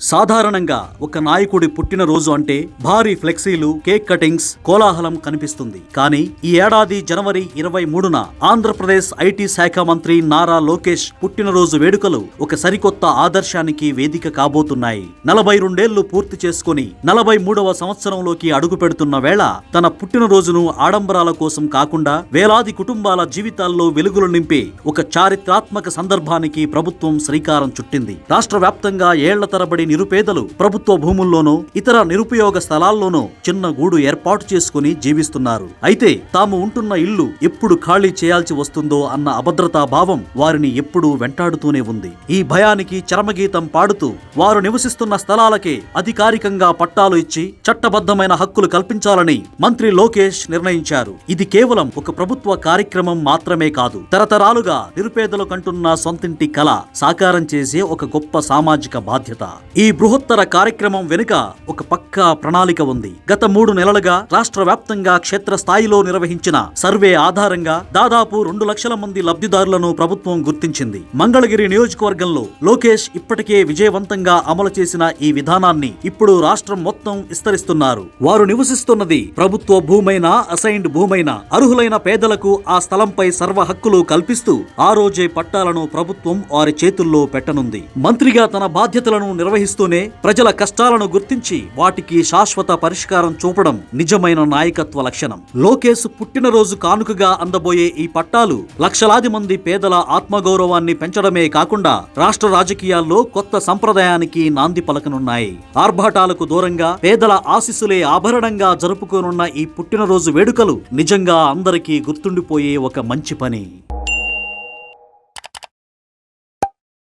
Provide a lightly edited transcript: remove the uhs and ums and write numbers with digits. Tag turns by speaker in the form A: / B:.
A: సాధారణంగా ఒక నాయకుడి పుట్టినరోజు అంటే భారీ ఫ్లెక్సీలు, కేక్ కటింగ్స్, కోలాహలం కనిపిస్తుంది. కానీ ఈ ఏడాది జనవరి 23న ఆంధ్రప్రదేశ్ ఐటీ శాఖ మంత్రి నారా లోకేష్ పుట్టినరోజు వేడుకలు ఒక సరికొత్త ఆదర్శానికి వేదిక కాబోతున్నాయి. 42 పూర్తి చేసుకుని 43వ సంవత్సరంలోకి అడుగు పెడుతున్న వేళ తన పుట్టినరోజును ఆడంబరాల కోసం కాకుండా వేలాది కుటుంబాల జీవితాల్లో వెలుగులు నింపే ఒక చారిత్రాత్మక సందర్భానికి ప్రభుత్వం శ్రీకారం చుట్టింది. రాష్ట్ర వ్యాప్తంగా ఏళ్ల తరబడి నిరుపేదలు ప్రభుత్వ భూముల్లోనూ ఇతర నిరుపయోగ స్థలాల్లోనూ చిన్న గూడు ఏర్పాటు చేసుకుని జీవిస్తున్నారు. అయితే తాము ఉంటున్న ఇల్లు ఎప్పుడు ఖాళీ చేయాల్సి వస్తుందో అన్న అభద్రతా భావం వారిని ఎప్పుడూ వెంటాడుతూనే ఉంది. ఈ భయానికి చరమగీతం పాడుతూ వారు నివసిస్తున్న స్థలాలకే అధికారికంగా పట్టాలు ఇచ్చి చట్టబద్ధమైన హక్కులు కల్పించాలని మంత్రి లోకేష్ నిర్ణయించారు. ఇది కేవలం ఒక ప్రభుత్వ కార్యక్రమం మాత్రమే కాదు, తరతరాలుగా నిరుపేదలు కంటున్న సొంతింటి కల సాకారం చేసే ఒక గొప్ప సామాజిక బాధ్యత. ఈ బృహత్తర కార్యక్రమం వెనుక ఒక పక్కా ప్రణాళిక ఉంది. గత 3 నెలలుగా రాష్ట్ర వ్యాప్తంగా క్షేత్రస్థాయిలో నిర్వహించిన సర్వే ఆధారంగా దాదాపు 2 లక్షల మంది లబ్ధిదారులను ప్రభుత్వం గుర్తించింది. మంగళగిరి నియోజకవర్గంలో లోకేష్ ఇప్పటికే విజయవంతంగా అమలు చేసిన ఈ విధానాన్ని ఇప్పుడు రాష్ట్రం మొత్తం విస్తరిస్తున్నారు. వారు నివసిస్తున్నది ప్రభుత్వ భూమైనా, అసైన్డ్ భూమైనా అర్హులైన పేదలకు ఆ స్థలంపై సర్వ హక్కులు కల్పిస్తూ ఆ రోజే పట్టాలను ప్రభుత్వం వారి చేతుల్లో పెట్టనుంది. మంత్రిగా తన బాధ్యతలను నిర్వహిస్తూనే ప్రజల కష్టాలను గుర్తించి వాటికి శాశ్వత పరిష్కారం చూపడం నిజమైన నాయకత్వ లక్షణం. లోకేష్ పుట్టినరోజు కానుకగా అందబోయే ఈ పట్టాలు లక్షలాది మంది పేదల ఆత్మగౌరవాన్ని పెంచడమే కాకుండా రాష్ట్ర రాజకీయాల్లో కొత్త సంప్రదాయానికి నాంది పలకనున్నాయి. ఆర్భాటాలకు దూరంగా పేదల ఆశీస్సులే ఆభరణంగా జరుపుకోనున్న ఈ పుట్టినరోజు వేడుకలు నిజంగా అందరికీ గుర్తుండిపోయే ఒక మంచి పని.